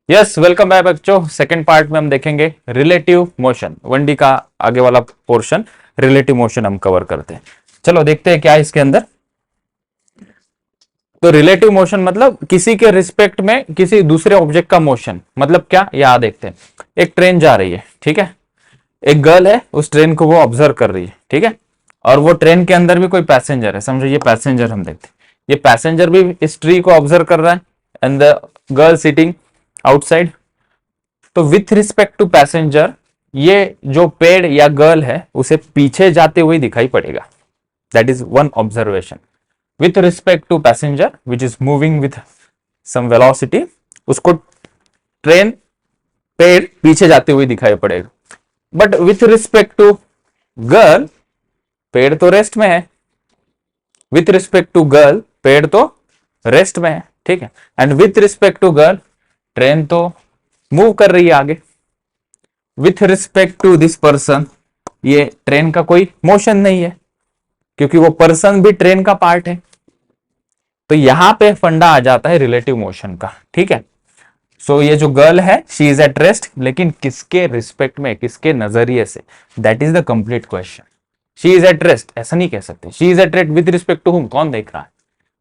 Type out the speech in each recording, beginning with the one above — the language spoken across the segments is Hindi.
यस, वेलकम बैक बच्चों। सेकंड पार्ट में हम देखेंगे रिलेटिव मोशन। 1D का आगे वाला पोर्शन रिलेटिव मोशन हम कवर करते हैं। चलो देखते हैं क्या है इसके अंदर। तो रिलेटिव मोशन मतलब किसी के रिस्पेक्ट में किसी दूसरे ऑब्जेक्ट का मोशन। मतलब क्या, यहां देखते हैं। एक ट्रेन जा रही है, ठीक है। एक गर्ल है, उस ट्रेन को वो ऑब्जर्व कर रही है, ठीक है। और वो ट्रेन के अंदर भी कोई पैसेंजर है, समझो ये पैसेंजर हम देखते हैं। ये पैसेंजर भी इस ट्री को ऑब्जर्व कर रहा है and the girl sitting outside. तो विथ रिस्पेक्ट टू पैसेंजर ये जो पेड़ या गर्ल है उसे पीछे जाते हुए दिखाई पड़ेगा। That is one observation. With respect to passenger which is moving with some velocity, उसको ट्रेन पेड़ पीछे जाते हुए दिखाई पड़ेगा। But with respect to girl, पेड़ तो रेस्ट में है। विथ रिस्पेक्ट टू गर्ल, पेड़ तो रेस्ट में है, ठीक है। And with respect to girl, train तो मूव कर रही है आगे। With respect to this person, ये ट्रेन का कोई मोशन नहीं है क्योंकि वो पर्सन भी ट्रेन का पार्ट है। तो यहां पे फंडा आ जाता है रिलेटिव मोशन का, ठीक है। सो ये जो गर्ल है शी इज एट रेस्ट, लेकिन किसके रिस्पेक्ट में, किसके नजरिए से, that is the complete question. She is at rest ऐसा नहीं कह सकते। She is at rest with respect to whom, कौन देख रहा है?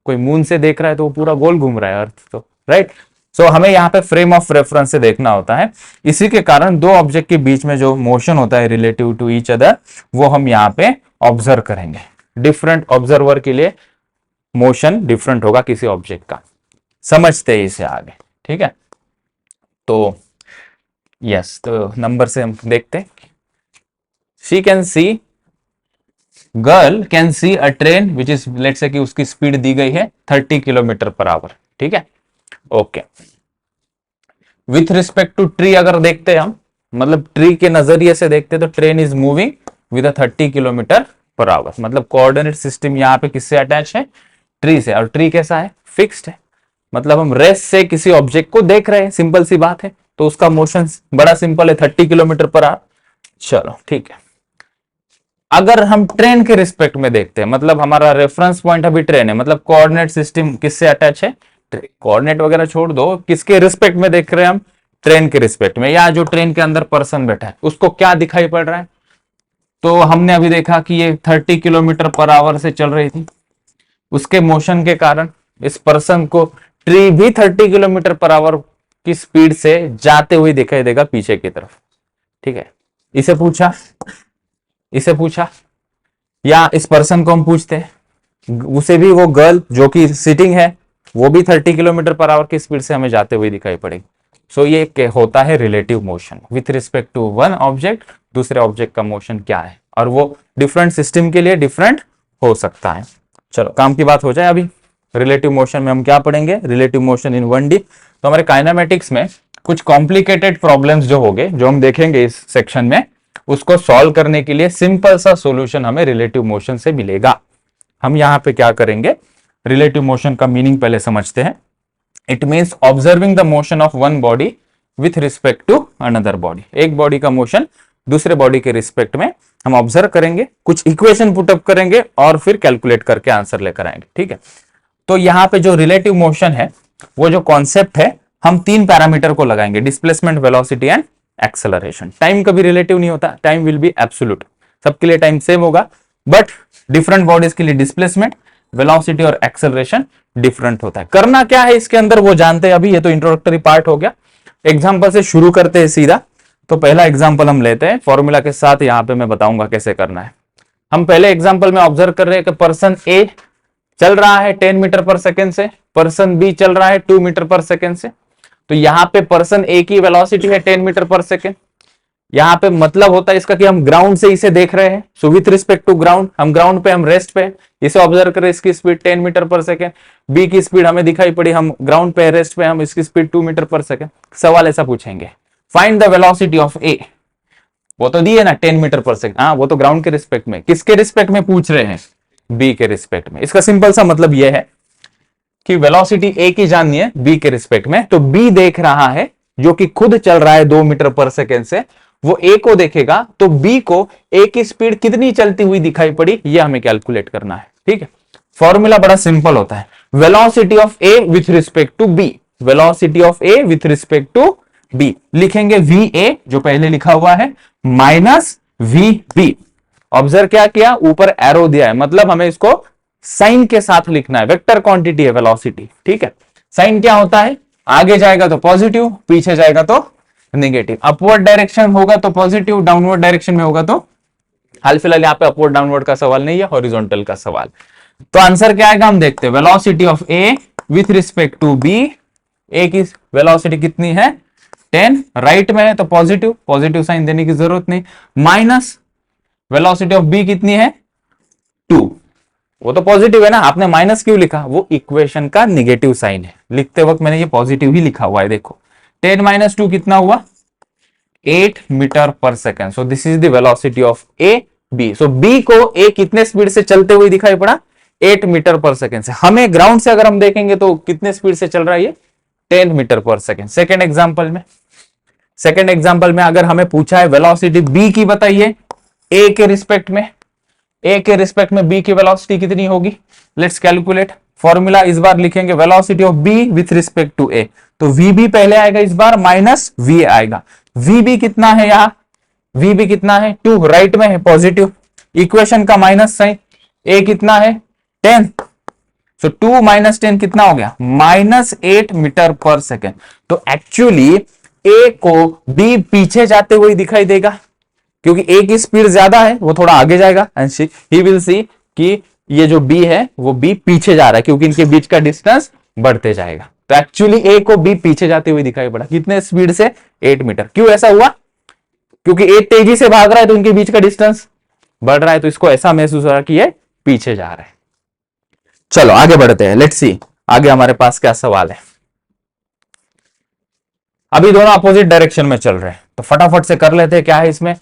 कोई मून से देख रहा है तो वो पूरा गोल घूम रहा है अर्थ, तो राइट। सो हमें यहाँ पे फ्रेम ऑफ रेफरेंस से देखना होता है। इसी के कारण दो ऑब्जेक्ट के बीच में जो मोशन होता है रिलेटिव टू ईच अदर, वो हम यहाँ पे ऑब्जर्व करेंगे। डिफरेंट ऑब्जर्वर के लिए मोशन डिफरेंट होगा किसी ऑब्जेक्ट का। समझते हैं इसे आगे, ठीक है। तो यस, तो नंबर से हम देखते हैं। She can see, girl can see a train which is, let's say कि उसकी स्पीड दी गई है 30 किलोमीटर पर आवर, ठीक है। Okay. With respect to tree अगर देखते हैं हम, मतलब ट्री के नजरिए से देखते हैं, तो train is moving with 30 kilometre per hour. मतलब कोऑर्डिनेट सिस्टम यहाँ पे किससे अटैच है? ट्री से। और ट्री कैसा है? फिक्स्ड है। मतलब हम रेस्ट से किसी ऑब्जेक्ट को देख रहे हैं, सिंपल सी बात है। तो उसका मोशन बड़ा सिंपल है, 30 किलोमीटर पर आवर। चलो ठीक है। अगर हम ट्रेन के रिस्पेक्ट में देखते हैं, मतलब हमारा रेफरेंस पॉइंट अभी ट्रेन है, मतलब कोऑर्डिनेट सिस्टम किससे अटैच है? कोऑर्डिनेट वगैरह छोड़ दो, किसके रिस्पेक्ट में देख रहे हैं हम? ट्रेन के रिस्पेक्ट में। या जो ट्रेन के अंदर पर्सन बैठा है उसको क्या दिखाई पड़ रहा है? तो हमने अभी देखा कि ये 30 किलोमीटर पर आवर से चल रही थी। उसके मोशन के कारण इस पर्सन को ट्री भी 30 किलोमीटर पर आवर की स्पीड से जाते हुए दिखाई देगा पीछे की तरफ, ठीक है। इसे पूछा, इसे पूछा, या इस पर्सन को हम पूछते हैं, उसे भी वो गर्ल जो कि सिटिंग है वो भी 30 किलोमीटर पर आवर की स्पीड से हमें जाते हुए दिखाई पड़ेगी। सो ये होता है relative motion. With respect to one object दूसरे ऑब्जेक्ट का मोशन क्या है, और वो डिफरेंट सिस्टम के लिए डिफरेंट हो सकता है। चलो काम की बात हो जाए। अभी रिलेटिव मोशन में हम क्या पढ़ेंगे? Relative motion in 1D। तो हमारे काइनेमेटिक्स में कुछ कॉम्प्लिकेटेड प्रॉब्लम्स जो होंगे, जो हम देखेंगे इस सेक्शन में, उसको सॉल्व करने के लिए सिंपल सा सॉल्यूशन हमें रिलेटिव मोशन से मिलेगा। हम यहां पे क्या करेंगे? रिलेटिव मोशन का मीनिंग पहले समझते हैं। It means observing the motion of one body with respect to another body. एक बॉडी का मोशन दूसरे बॉडी के रिस्पेक्ट में हम ऑब्जर्व करेंगे, कुछ इक्वेशन पुटअप करेंगे और फिर कैलकुलेट करके आंसर लेकर आएंगे, ठीक है। तो यहां पे जो रिलेटिव मोशन है, वो जो कॉन्सेप्ट है, हम 3 पैरामीटर को लगाएंगे, displacement, velocity and acceleration. Time कभी रिलेटिव नहीं होता, टाइम विल बी एब्सोल्यूट। सबके लिए टाइम सेम होगा, बट डिफरेंट बॉडीज के लिए डिस्प्लेसमेंट, वेलोसिटी और एक्सेलरेशन डिफरेंट होता है। करना क्या है इसके अंदर वो जानते हैं अभी, ये तो इंट्रोडक्टरी पार्ट हो गया। एग्जांपल से शुरू करते हैं सीधा। तो पहला एग्जांपल हम लेते हैं, फॉर्मूला के साथ यहां पे मैं बताऊंगा कैसे करना है। हम पहले एग्जांपल में ऑब्जर्व कर रहे हैं कि पर्सन ए चल रहा है 10 मीटर पर सेकेंड से, पर्सन बी चल रहा है 2 मीटर पर सेकेंड से। तो यहां पे पर्सन ए की वेलोसिटी है 10 मीटर पर सेकेंड। यहां पे मतलब होता है इसका कि हम ग्राउंड से इसे देख रहे हैं। So with respect to ground, हम ग्राउंड पे, हम रेस्ट पे, इसे ऑब्जर्व करें, इसकी स्पीड 10 मीटर पर सेकेंड। बी की स्पीड हमें दिखाई पड़ी, हम ग्राउंड पे, रेस्ट पे, हम इसकी स्पीड 2 मीटर पर सेकेंड। सवाल ऐसा पूछेंगे, फाइंड द वेलोसिटी ऑफ ए। वो तो दी है ना 10 मीटर पर सेकेंड, हाँ वो तो ग्राउंड के रिस्पेक्ट में। किसके रिस्पेक्ट में पूछ रहे हैं? बी के रिस्पेक्ट में। इसका सिंपल सा मतलब यह है कि वेलोसिटी ए की जाननी है बी के रिस्पेक्ट में। तो बी देख रहा है, जो कि खुद चल रहा है 2 मीटर पर सेकेंड से, वो ए को देखेगा तो बी को ए की स्पीड कितनी चलती हुई दिखाई पड़ी, ये हमें कैलकुलेट करना है, ठीक है। फॉर्मूला बड़ा सिंपल होता है, velocity of A with respect to B. Velocity of A with respect to B, लिखेंगे वी ए जो पहले लिखा हुआ है माइनस वी बी। ऑब्जर्व क्या किया, ऊपर एरो दिया है, मतलब हमें इसको साइन के साथ लिखना है, वेक्टर क्वांटिटी है वेलोसिटी, ठीक है। साइन क्या होता है, आगे जाएगा तो पॉजिटिव, पीछे जाएगा तो नेगेटिव, अपवर्ड डायरेक्शन होगा तो पॉजिटिव, डाउनवर्ड डायरेक्शन में होगा तो, हाल फिलहाल यहाँ पे अपवर्ड डाउनवर्ड का सवाल नहीं है, हॉरिजॉन्टल का सवाल। तो आंसर क्या आएगा हम देखते हैं, velocity of A with respect to B, A की वेलोसिटी कितनी है 10, राइट में है तो पॉजिटिव, पॉजिटिव साइन देने की जरूरत नहीं, माइनस वेलोसिटी ऑफ बी कितनी है 2, वो तो पॉजिटिव है ना, आपने माइनस क्यों लिखा, वो इक्वेशन का निगेटिव साइन है, लिखते वक्त मैंने ये पॉजिटिव ही लिखा हुआ है, देखो 10 माइनस 2 कितना हुआ 8 मीटर पर second. So this is the velocity of A B. So B को ए कितने स्पीड से चलते हुए दिखाई पड़ा 8 मीटर पर सेकेंड से, हमें ग्राउंड से अगर हम देखेंगे तो कितने स्पीड से चल रहा है ये 10 मीटर पर सेकेंड। सेकेंड एग्जांपल में अगर हमें पूछा है वेलोसिटी बी की बताइए ए के रिस्पेक्ट में, ए के रिस्पेक्ट में बी की वेलोसिटी कितनी होगी, लेट्स कैलकुलेट। फॉर्मूला इस बार लिखेंगे velocity of B with respect to A, तो वी बी पहले आएगा इस बार माइनस वी आएगा, वी बी कितना है यहां, वी बी कितना है 2, राइट में है पॉजिटिव, इक्वेशन का माइनस साइन, ए कितना है 10, सो 2 माइनस 10 कितना हो गया माइनस 8 मीटर पर सेकेंड। तो एक्चुअली ए को बी पीछे जाते हुए दिखाई देगा, क्योंकि ए की स्पीड ज्यादा है, वो थोड़ा आगे जाएगा, एंड ही विल सी कि ये जो बी है वो बी पीछे जा रहा है, क्योंकि इनके बीच का डिस्टेंस बढ़ते जाएगा। तो एक्चुअली ए को बी पीछे जाते हुए दिखाई पड़ा, कितने स्पीड से 8 मीटर। क्यों ऐसा हुआ, क्योंकि ए तेजी से भाग रहा है तो इनके बीच का डिस्टेंस बढ़ रहा है, तो इसको ऐसा महसूस हो रहा है कि ये पीछे जा रहा है। चलो आगे बढ़ते हैं, लेट्स सी आगे हमारे पास क्या सवाल है। अभी दोनों अपोजिट डायरेक्शन में चल रहे हैं, तो फटाफट से कर लेते हैं। क्या है इसमें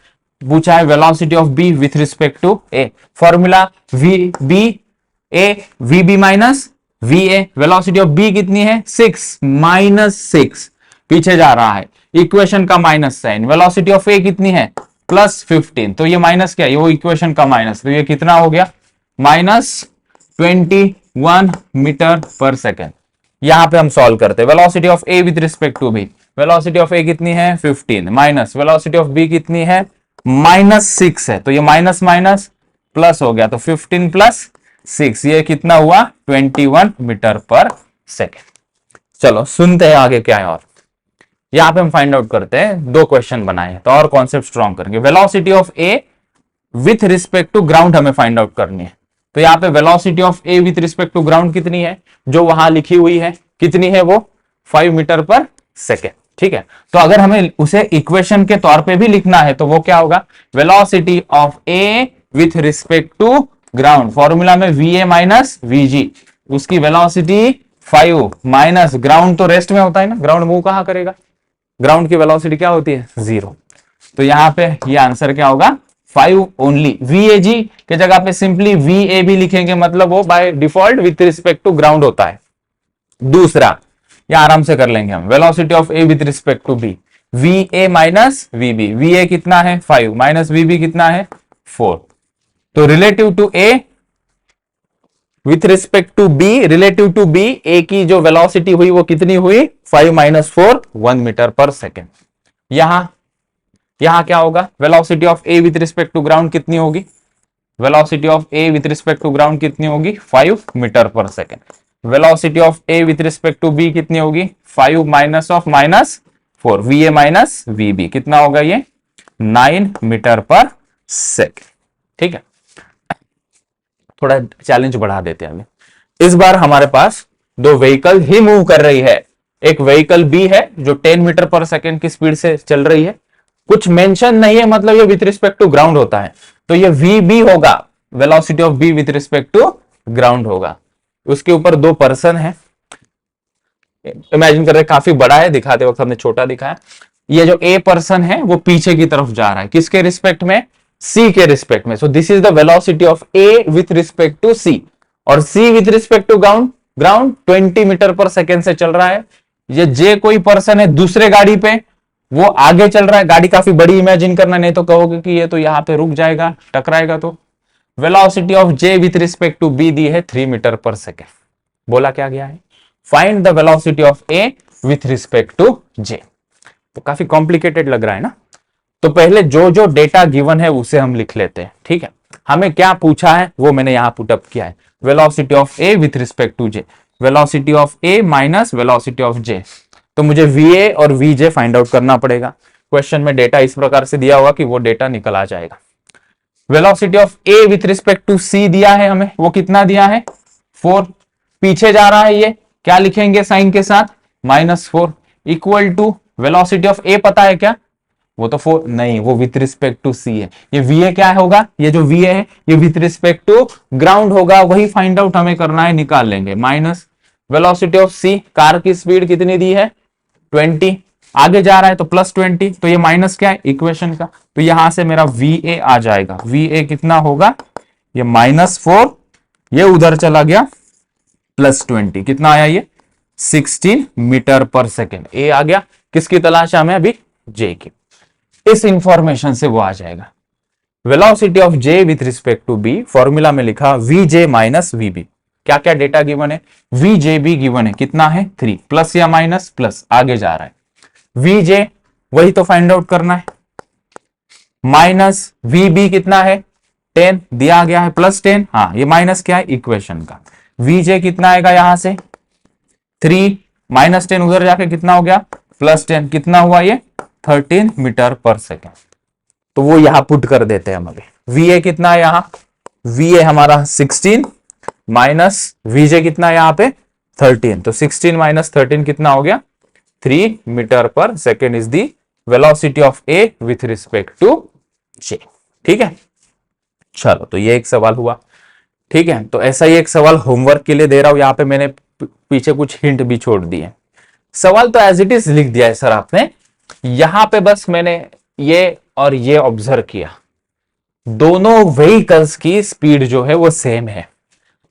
पूछा है, velocity of B with respect to A, formula V B A V B minus V A, velocity of B कितनी है 6 माइनस 6, पीछे जा रहा है, इक्वेशन का minus sign, velocity of A कितनी है प्लस 15, तो ये माइनस क्या है, वो इक्वेशन का माइनस, तो ये कितना हो गया माइनस 21 मीटर पर सेकेंड। यहां पे हम सॉल्व करते हैं, velocity of A with respect to B, velocity of A कितनी है 15 माइनस वेलोसिटी ऑफ बी कितनी है माइनस 6 है, तो ये माइनस माइनस प्लस हो गया, तो 15 प्लस 6 ये कितना हुआ 21 मीटर पर सेकेंड। चलो सुनते हैं आगे क्या है, और यहां पे हम फाइंड आउट करते हैं, दो क्वेश्चन बनाए तो और कॉन्सेप्ट स्ट्रॉन्ग करेंगे। Velocity of A with respect to ground हमें फाइंड आउट करनी है, तो यहाँ पे velocity of A with respect to ground कितनी है, जो वहां लिखी हुई है कितनी है, वो 5 मीटर पर सेकेंड, ठीक है। तो अगर हमें उसे इक्वेशन के तौर पे भी लिखना है तो वो क्या होगा, velocity of A with respect to ground, formula में V A minus V G, उसकी वेलोसिटी 5 माइनस ग्राउंड तो रेस्ट में होता है ना, ग्राउंड मूव कहां करेगा, ग्राउंड की वेलोसिटी क्या होती है 0, तो यहां पे ये आंसर क्या होगा 5 ओनली। VAG के जगह पे सिंपली VAB लिखेंगे, मतलब वो by default with respect to ground होता है। दूसरा या आराम से कर लेंगे हम, velocity of A with respect to B, VA minus VB, VA कितना है 5 माइनस VB कितना है 4, तो relative to A with respect to B, relative to B A की जो वेलोसिटी हुई वो कितनी हुई 5 माइनस 4 1 मीटर पर सेकेंड। यहां क्या होगा, velocity of A with respect to ground कितनी होगी, velocity of A with respect to ground कितनी होगी 5 मीटर पर second, velocity of A with respect to B कितनी होगी 5 minus of minus 4, VA minus VB कितना होगा ये 9 मीटर पर सेकेंड, ठीक है। थोड़ा चैलेंज बढ़ा देते हैं अभी, इस बार हमारे पास दो व्हीकल ही मूव कर रही है, एक व्हीकल बी है जो 10 मीटर पर सेकेंड की स्पीड से चल रही है, कुछ मेंशन नहीं है, मतलब ये विथ रिस्पेक्ट टू ग्राउंड होता है, तो ये VB होगा, velocity of B with respect to ground होगा। उसके ऊपर दो पर्सन है, इमेजिन कर रहे काफी बड़ा है, दिखाते वक्त हमने छोटा दिखाया, ये जो ए पर्सन है वो पीछे की तरफ जा रहा है, किसके रिस्पेक्ट में C के रिस्पेक्ट में, so this is the velocity of A with respect to C, और C with respect to ground 20 metre पर सेकेंड से चल रहा है। ये J कोई पर्सन है दूसरे गाड़ी पे, वो आगे चल रहा है, गाड़ी काफी बड़ी इमेजिन करना, नहीं तो कहोगे कि ये तो यहाँ पे रुक जाएगा टकराएगा, तो velocity of J with respect to B दी है 3 मीटर पर सेकेंड। बोला क्या गया है, find the velocity of A with respect to J. तो काफी कॉम्प्लिकेटेड लग रहा है ना। तो पहले जो जो डेटा गिवन है उसे हम लिख लेते हैं, ठीक है। हमें क्या पूछा है वो मैंने यहां पुटअप किया है, velocity of A with respect to J, velocity of A minus velocity of J. तो मुझे वीए और वीजे फाइंड आउट करना पड़ेगा। क्वेश्चन में डेटा इस प्रकार से दिया होगा कि वो डेटा निकल आ जाएगा। Velocity of A with respect to C दिया है हमें, वो कितना दिया है 4, पीछे जा रहा है ये, क्या लिखेंगे साइन के साथ -4, इक्वल टू वेलोसिटी ऑफ ए पता है क्या, वो तो 4 नहीं, वो विथ रिस्पेक्ट टू सी है। ये वीए क्या होगा, ये जो वीए है ये विथ रिस्पेक्ट टू ग्राउंड होगा, वही फाइंड आउट हमें करना है, निकाल लेंगे। Minus velocity of C, car की स्पीड कितनी दी है 20, आगे जा रहा है तो +20, तो ये माइनस क्या है इक्वेशन का, तो यहां से मेरा वीए आ जाएगा। वीए कितना होगा, ये -4, ये उधर चला गया +20, कितना आया ये 16 मीटर पर सेकेंड। ए आ गया, किसकी तलाश है हमें अभी, जे की। इस इंफॉर्मेशन से वो आ जाएगा। Velocity of J with respect to B, formula में लिखा वीजे माइनस वीबी। क्या क्या डेटा गिवन है, वीजे भी गिवन है, कितना है 3, प्लस या माइनस, प्लस, आगे जा रहा है। वीजे वही तो फाइंड आउट करना है, माइनस वीबी कितना है 10 दिया गया है, +10, हाँ ये माइनस क्या है इक्वेशन का। वीजे कितना आएगा यहां से 3, -10 उधर जाके कितना हो गया +10, कितना हुआ ये 13 मीटर पर सेकेंड। तो वो यहां पुट कर देते हैं हम अभी। वीए कितना है यहां, वीए हमारा 16 माइनस वीजे कितना है यहां पे 13, तो 16 माइनस 13 कितना हो गया 3 मीटर पर second is the velocity of A with respect to J. ठीक है, चलो तो ये एक सवाल हुआ। ठीक है, तो ऐसा ही एक सवाल होमवर्क के लिए दे रहा हूं, यहां पे मैंने पीछे कुछ हिंट भी छोड़ दिए। सवाल तो एज इट इज लिख दिया है सर आपने, यहां पे बस मैंने ये और ये ऑब्जर्व किया, दोनों व्हीकल्स की स्पीड जो है वो सेम है।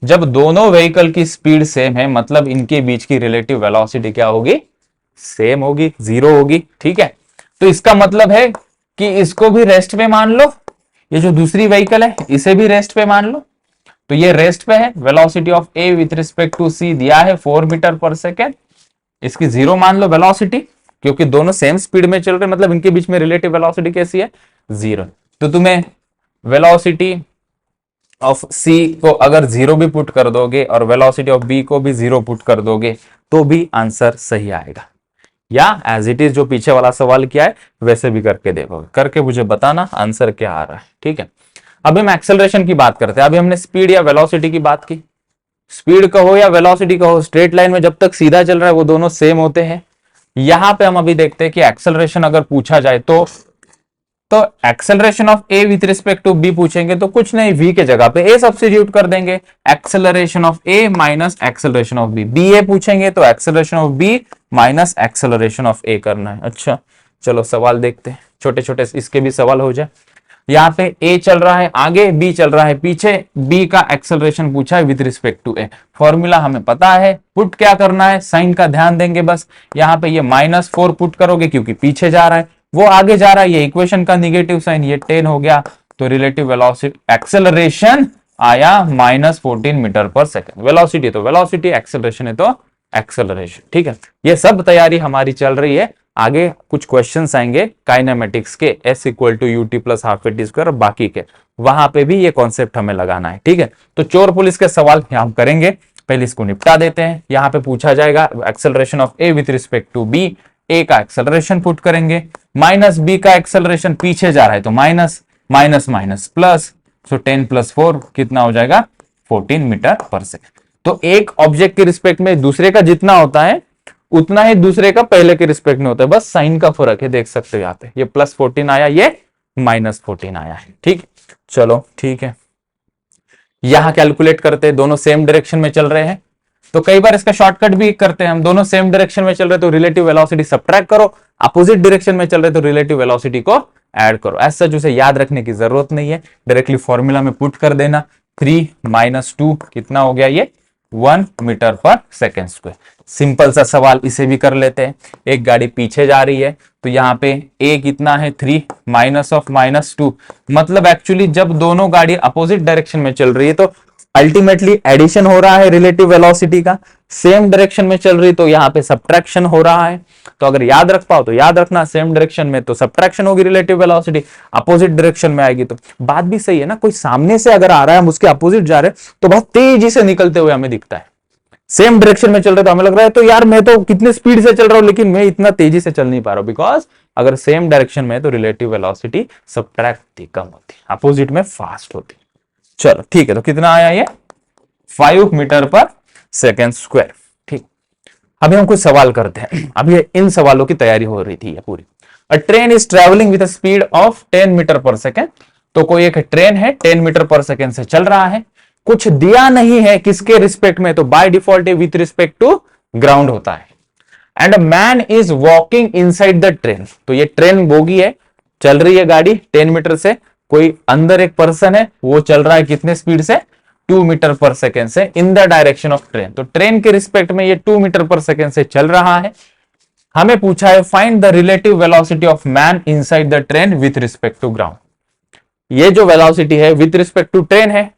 जब दोनों व्हीकल की स्पीड सेम है मतलब इनके बीच की रिलेटिव वेलोसिटी क्या होगी, सेम होगी, 0 होगी। ठीक है, तो इसका मतलब है कि इसको भी रेस्ट पे मान लो, ये जो दूसरी व्हीकल है इसे भी रेस्ट पे मान लो। तो ये रेस्ट पे है, velocity of A with respect to C दिया है 4 मीटर पर सेकेंड, इसकी 0 मान लो वेलोसिटी, क्योंकि दोनों सेम स्पीड में चल रहे, मतलब इनके बीच में रिलेटिव वेलोसिटी कैसी है 0। तो तुम्हें वेलोसिटी ऑफ सी को अगर 0 भी पुट कर दोगे और वेलोसिटी ऑफ बी को भी 0 पुट कर दोगे तो भी आंसर सही आएगा। या एज इट इज जो पीछे वाला सवाल किया है वैसे भी करके देखोगे, करके मुझे बताना आंसर क्या आ रहा है। ठीक है, अभी हम एक्सेलरेशन की बात करते हैं। अभी हमने स्पीड या वेलोसिटी की बात की, स्पीड कहो या वेलोसिटी कहो, स्ट्रेट लाइन में जब तक सीधा चल रहा है वो दोनों सेम होते हैं। यहां पे हम अभी देखते हैं कि एक्सेलरेशन अगर पूछा जाए तो acceleration of A with respect to B पूछेंगे तो कुछ नहीं, वी के जगह पे ए सब्स्टिट्यूट कर देंगे, acceleration of A minus acceleration of B. B A पूछेंगे तो acceleration of B minus acceleration of A करना है। अच्छा चलो सवाल देखते हैं, छोटे छोटे इसके भी सवाल हो जाए। यहाँ पे ए चल रहा है आगे, बी चल रहा है पीछे, बी का एक्सेलरेशन पूछा है with respect to A. Formula हमें पता है, पुट क्या करना है, साइन का ध्यान देंगे बस। यहाँ पे ये -4 पुट करोगे क्योंकि पीछे जा रहा है, वो आगे जा रहा है, ये इक्वेशन का निगेटिव साइन, ये 10 हो गया, तो रिलेटिव वेलोसिटी एक्सेलरेशन आया -14 मीटर पर सेकेंड। वेलोसिटी तो वेलोसिटी, एक्सेलरेशन है तो एक्सेलरेशन। ठीक है, ये सब तैयारी हमारी चल रही है। आगे कुछ क्वेश्चंस आएंगे काइनेमेटिक्स के, S = UT + ½ और बाकी के, वहां पे भी ये कॉन्सेप्ट हमें लगाना है। ठीक है, तो चोर पुलिस के सवाल हम करेंगे, पहले इसको निपटा देते हैं। यहाँ पे पूछा जाएगा acceleration of A with respect to B, A का एक्सेलरेशन पुट करेंगे, माइनस बी का एक्सेलरेशन पीछे जा रहा है तो minus minus minus plus, so 10 + 4 कितना हो जाएगा 14 मीटर पर सेकेंड। तो एक ऑब्जेक्ट के रिस्पेक्ट में दूसरे का जितना होता है उतना ही दूसरे का पहले के रिस्पेक्ट में होता है, बस साइन का फर्क है, देख सकते हो यहाँ पे ये +14 आया, ये -14 आया है। ठीक, चलो ठीक है, यहां कैलकुलेट करते हैं, दोनों सेम डायरेक्शन में चल रहे हैं तो कई बार इसका शॉर्टकट भी करते हैं हम, दोनों सेम डायरेक्शन में चल रहे तो रिलेटिव वेलोसिटी सबट्रैक्ट करो, अपोजिट डायरेक्शन में चल रहे तो रिलेटिव वेलोसिटी को ऐड करो। ऐसा जो याद रखने की जरूरत नहीं है, डायरेक्टली फॉर्मूला में पुट कर देना। 3 - 2 कितना हो गया ये 1 मीटर पर सेकेंड स्क्वायर। सिंपल सा सवाल इसे भी कर लेते हैं। एक गाड़ी पीछे जा रही है तो यहाँ पे a कितना है 3 -2, मतलब एक्चुअली जब दोनों गाड़ी अपोजिट डायरेक्शन में चल रही है तो अल्टीमेटली एडिशन हो रहा है रिलेटिव वेलोसिटी का, सेम डायरेक्शन में चल रही तो यहाँ पे सब्ट्रैक्शन हो रहा है। तो अगर याद रख पाओ तो याद रखना, सेम डायरेक्शन में तो सब्ट्रैक्शन होगी रिलेटिव वेलोसिटी, अपोजिट डायरेक्शन में आएगी तो। बात भी सही है ना, कोई सामने से अगर आ रहा है हम उसके अपोजिट जा रहे हैं तो बहुत तेजी से निकलते हुए हमें दिखता है। सेम डायरेक्शन में चल रहे तो हमें लग रहा है तो यार मैं तो कितने स्पीड से चल रहा हूं लेकिन मैं इतना तेजी से चल नहीं पा रहा हूं, बिकॉज अगर सेम डायरेक्शन में तो रिलेटिव वेलोसिटी सब्ट्रैक्ट होती, कम होती, अपोजिट में फास्ट होती। चलो ठीक है, तो कितना आया ये 5 मीटर पर सेकेंड स्क्वायर। ठीक, अभी हम कुछ सवाल करते हैं। अभी इन सवालों की तैयारी हो रही थी ये पूरी। A train is travelling with speed of 10 metre पर सेकेंड। तो कोई एक ट्रेन है 10 मीटर पर सेकेंड से चल रहा है, कुछ दिया नहीं है किसके रिस्पेक्ट में, तो by default with respect to ground होता है। And man is walking inside the train. तो ये ट्रेन बोगी है, चल रही है गाड़ी 10 मीटर से, कोई अंदर एक पर्सन है वो चल रहा है कितने स्पीड से 2 मीटर पर सेकेंड से in the direction of train. तो ट्रेन के रिस्पेक्ट में ये 2 मीटर पर सेकेंड से चल रहा है। हमें पूछा है find the relative velocity of man inside the train with respect to ground. ये जो वेलोसिटी है विथ रिस्पेक्ट टू ट्रेन है,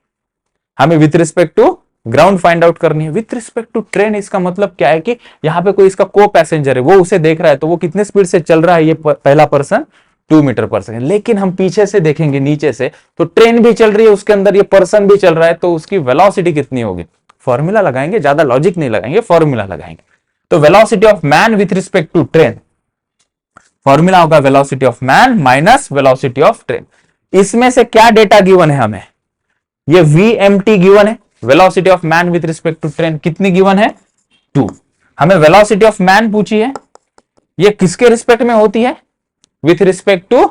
हमें with respect to ground find out करनी है। विथ रिस्पेक्ट टू ट्रेन इसका मतलब क्या है कि यहां पे कोई इसका को पैसेंजर है, वो उसे देख रहा है तो वो कितने स्पीड से चल रहा है ये पहला पर्सन 2 मीटर पर सेकेंड। लेकिन हम पीछे से देखेंगे नीचे से तो ट्रेन भी चल रही है, उसके अंदर ये पर्सन भी चल रहा है, तो उसकी वेलोसिटी कितनी होगी। फॉर्मूला लगाएंगे, ज्यादा लॉजिक नहीं लगाएंगे, फॉर्मूला लगाएंगे। तो velocity of man with respect to train, formula होगा velocity of man minus velocity of train. इसमें से क्या डेटा गिवन है हमें, ये VMT गिवन है, velocity of man with respect to train कितनी गिवन है 2। हमें वेलोसिटी ऑफ मैन पूछी है, ये किसके रिस्पेक्ट में होती है, विथ रिस्पेक्ट टू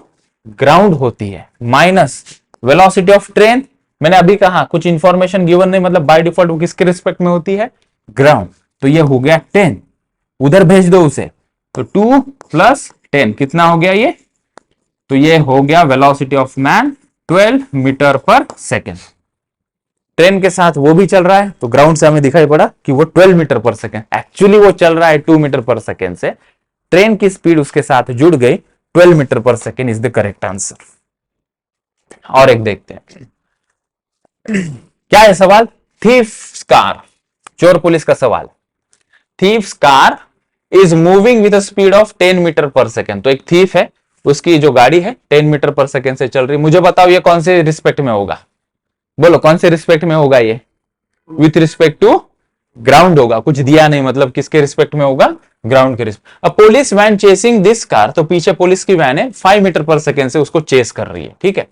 ग्राउंड होती है, माइनस वेलोसिटी ऑफ ट्रेन। मैंने अभी कहा कुछ इंफॉर्मेशन गिवन नहीं, मतलब बाय डिफॉल्ट वो किसके रिस्पेक्ट में होती है ग्राउंड। तो ये हो गया 10, उधर भेज दो उसे, तो 2 + 10 कितना हो गया ये, तो ये हो गया वेलोसिटी ऑफ मैन 12 मीटर पर सेकेंड। ट्रेन के साथ वो भी चल रहा है तो ग्राउंड से हमें दिखाई पड़ा कि वो 12 मीटर पर सेकेंड, एक्चुअली वो चल रहा है 2 मीटर पर सेकेंड से, ट्रेन की स्पीड उसके साथ जुड़ गई, 12 मीटर पर second is the correct answer. और एक देखते हैं क्या है सवाल, थीफ्स कार, चोर पुलिस का सवाल। Thief's car is moving with speed of 10 metre पर सेकेंड। तो एक थीफ है, उसकी जो गाड़ी है 10 मीटर पर सेकेंड से चल रही, मुझे बताओ ये कौन से रिस्पेक्ट में होगा, बोलो कौन से रिस्पेक्ट में होगा ये, विथ रिस्पेक्ट टू ग्राउंड होगा, कुछ दिया नहीं, मतलब किसके रिस्पेक्ट में होगा ग्राउंड के रिस्पेक्ट। अब police van chasing this car, तो पीछे पुलिस की वैन है 5 मीटर पर सेकेंड से उसको चेस कर रही है, ठीक है।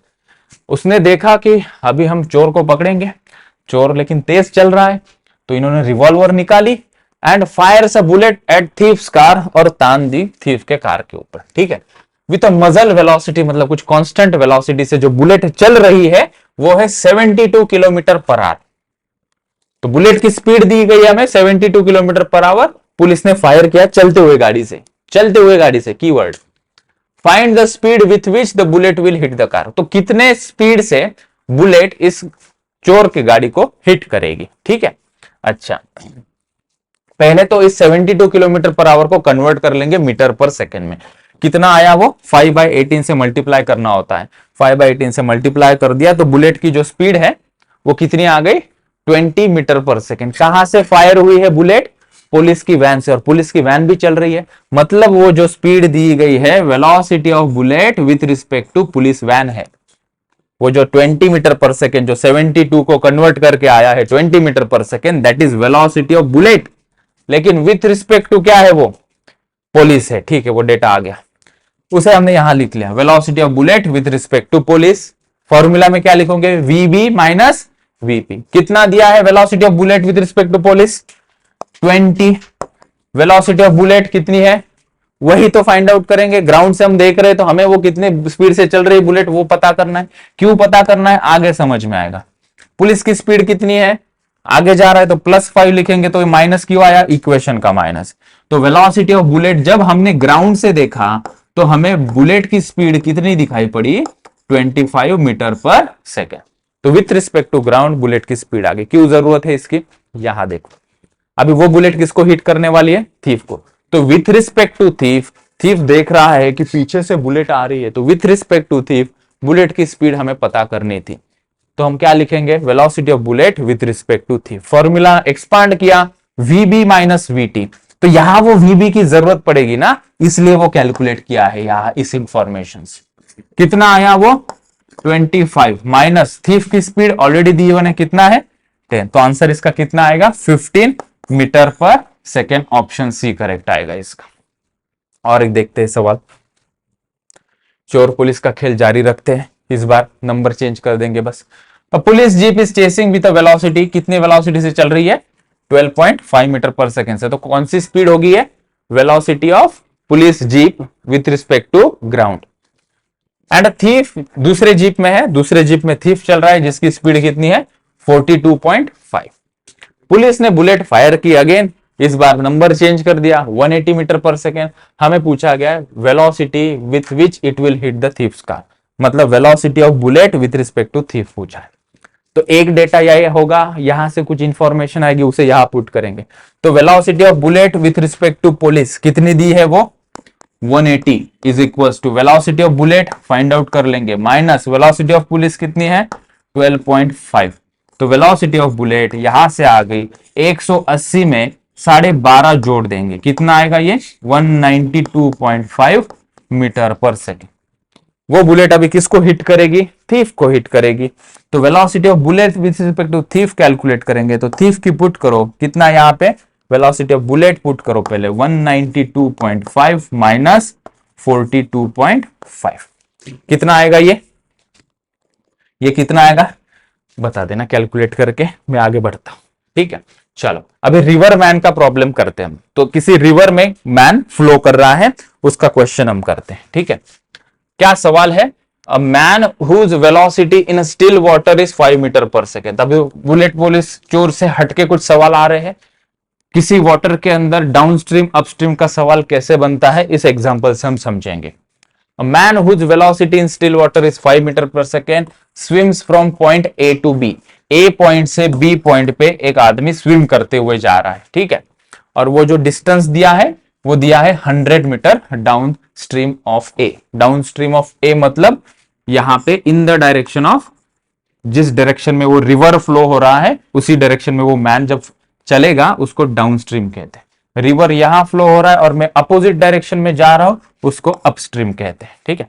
उसने देखा कि अभी हम चोर को पकड़ेंगे, चोर लेकिन तेज चल रहा है, तो इन्होंने रिवॉल्वर निकाली and fires a bullet at thief's car, और तान दी थीफ के कार के ऊपर, ठीक है। विथ अ मजल वेलोसिटी, मतलब कुछ कांस्टेंट वेलोसिटी से जो बुलेट चल रही है वो है 72 किलोमीटर पर आवर। तो बुलेट की स्पीड दी गई है हमें 72 किलोमीटर पर आवर, पुलिस ने फायर किया चलते हुए गाड़ी से, चलते हुए गाड़ी से, keyword find the speed with which the bullet will hit the car. तो कितने स्पीड से बुलेट इस चोर की गाड़ी को हिट करेगी, ठीक है। अच्छा, पहले तो इस 72 किलोमीटर पर आवर को कन्वर्ट कर लेंगे मीटर पर सेकेंड में, कितना आया वो 5/18 से मल्टीप्लाई करना होता है, 5/18 से मल्टीप्लाई कर दिया तो बुलेट की जो स्पीड है वो कितनी आ गई 20 मीटर पर सेकेंड। कहां से फायर हुई है बुलेट, पुलिस की वैन से, और पुलिस की वैन भी चल रही है, मतलब वो जो स्पीड दी गई है velocity of bullet with respect to police van है, वो जो 20 मीटर पर सेकेंड, जो 72 को कन्वर्ट करके आया है 20 मीटर पर second, that is velocity of bullet. लेकिन विथ रिस्पेक्ट टू क्या है वो पुलिस है, ठीक है, वो डेटा आ गया, उसे हमने यहां लिख लिया, velocity of bullet with respect to police. Formula में क्या लिखोगे, VB माइनस VP। कितना दिया है velocity of bullet with respect to police 20, velocity of bullet कितनी है वही तो फाइंड आउट करेंगे, ग्राउंड से हम देख रहे हैं तो हमें वो कितने स्पीड से चल रही है बुलेट वो पता करना है। क्यों पता करना है आगे समझ में आएगा। पुलिस की स्पीड कितनी है, आगे जा रहा है तो +5 लिखेंगे, तो माइनस क्यों आया, इक्वेशन का माइनस। तो वेलोसिटी ऑफ बुलेट जब हमने ग्राउंड से देखा तो हमें बुलेट की स्पीड कितनी दिखाई पड़ी 25 मीटर पर सेकेंड। तो with respect to ground bullet की स्पीड आ गई। क्यों जरूरत है इसकी, यहां देखो, अभी वो बुलेट किसको हिट करने वाली है, थीफ को। तो with respect to thief, thief देख रहा है कि पीछे से बुलेट आ रही है, तो with respect to thief bullet की स्पीड हमें पता करनी थी, तो हम क्या लिखेंगे, velocity of bullet with respect to thief. Formula expand किया VB माइनस VT, तो यहां वो VB की जरूरत पड़ेगी ना, इसलिए वो कैलकुलेट किया है यहां इस इंफॉर्मेशन से। कितना आया वो 25 माइनस थीफ की स्पीड ऑलरेडी दी हुई है, कितना है 10, तो आंसर इसका कितना आएगा 15 मीटर पर सेकेंड, ऑप्शन सी करेक्ट आएगा इसका। और एक देखते हैं सवाल, चोर पुलिस का खेल जारी रखते हैं, इस बार नंबर चेंज कर देंगे बस। Police jeep is chasing with velocity, कितनी वेलोसिटी से चल रही है 12.5 मीटर पर सेकेंड से, तो कौन सी स्पीड होगी है velocity of police jeep with respect to ground. And thief दूसरे जीप में है, दूसरे जीप में थीफ चल रहा है जिसकी स्पीड कितनी है 42.5। पुलिस ने बुलेट फायर की अगेन, इस बार नंबर चेंज कर दिया 180 मीटर पर सेकेंड। हमें पूछा गया है velocity with which it will hit the thief's car, मतलब velocity of bullet with respect to thief पूछा है। तो एक डेटा यह होगा, यहां से कुछ इंफॉर्मेशन आएगी उसे यहां पुट करेंगे। तो velocity of bullet with respect to police कितनी दी है वो 180 is equal to velocity of bullet find out कर लेंगे माइनस वेलोसिटी ऑफ पुलिस कितनी है 12.5। तो वेलोसिटी ऑफ बुलेट यहां से आ गई 180 में 12.5 जोड़ देंगे, कितना आएगा ये 192.5 मीटर पर सेकेंड। वो बुलेट अभी किसको हिट करेगी थीफ को हिट करेगी। तो velocity of bullet with respect to thief calculate करेंगे, तो थीफ की पुट करो कितना यहां पे वेलोसिटी ऑफ बुलेट पुट करो पहले 192.5 माइनस 42.5, कितना आएगा ये कितना आएगा बता देना कैलकुलेट करके, मैं आगे बढ़ता हूं। ठीक है, चलो अभी रिवर मैन का प्रॉब्लम करते हैं हम। तो किसी रिवर में मैन फ्लो कर रहा है, उसका क्वेश्चन हम करते हैं। ठीक है, क्या सवाल है, a man whose velocity in still water is 5 metre पर सेकेंड। अभी बुलेट पुलिस चोर से हटके कुछ सवाल आ रहे हैं, किसी वाटर के अंदर डाउनस्ट्रीम अपस्ट्रीम का सवाल कैसे बनता है इस एग्जांपल से हम समझेंगे। A man whose velocity in still water is 5 metre पर second swims from point A to B, A point से B पॉइंट पे एक आदमी स्विम करते हुए जा रहा है। ठीक है, और वो जो डिस्टेंस दिया है वो दिया है 100 meter down stream of A। Down stream of A मतलब यहां पे इन द डायरेक्शन ऑफ, जिस डायरेक्शन में वो रिवर फ्लो हो रहा है उसी डायरेक्शन में वो मैन जब चलेगा उसको डाउन स्ट्रीम कहते हैं। रिवर यहां फ्लो हो रहा है और मैं अपोजिट डायरेक्शन में जा रहा हूं, उसको अपस्ट्रीम कहते हैं। ठीक है,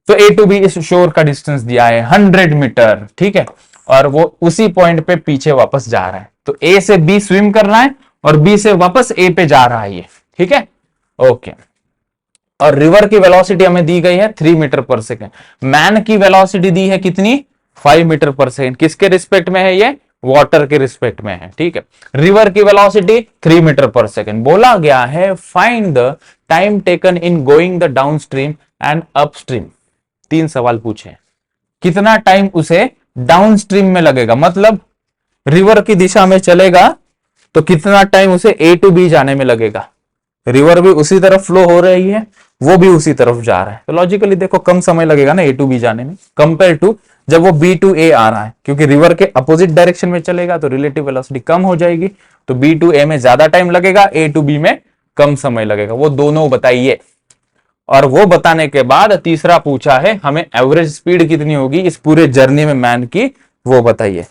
तो A टू B इस शोर का डिस्टेंस दिया है 100 मीटर। ठीक है, और वो उसी पॉइंट पे पीछे वापस जा रहा है, तो A से B स्विम कर रहा है और B से वापस A पे जा रहा है ये। ठीक है, ओके। और रिवर की वेलोसिटी हमें दी गई है 3 मीटर पर सेकेंड, मैन की वेलोसिटी दी है कितनी 5 मीटर पर सेकेंड। किसके रिस्पेक्ट में है ये वाटर के रिस्पेक्ट में है। ठीक है, रिवर की वेलोसिटी 3 मीटर पर सेकेंड। बोला गया है find the time taken in going the downstream and upstream. 3 सवाल पूछे, कितना टाइम उसे डाउनस्ट्रीम में लगेगा, मतलब रिवर की दिशा में चलेगा तो कितना टाइम उसे A टू B जाने में लगेगा। रिवर भी उसी तरफ फ्लो हो रही है, वो भी उसी तरफ जा रहा है, तो लॉजिकली देखो कम समय लगेगा ना A टू B जाने में कंपेयर टू जब वो B टू A आ रहा है, क्योंकि रिवर के अपोजिट डायरेक्शन में चलेगा तो रिलेटिव वेलोसिटी कम हो जाएगी, तो B टू A में ज्यादा टाइम लगेगा, A टू B में कम समय लगेगा। वो दोनों बताइए। और वो बताने के बाद तीसरा पूछा है हमें एवरेज स्पीड कितनी होगी इस पूरे जर्नी में मैन की, वो बताइए।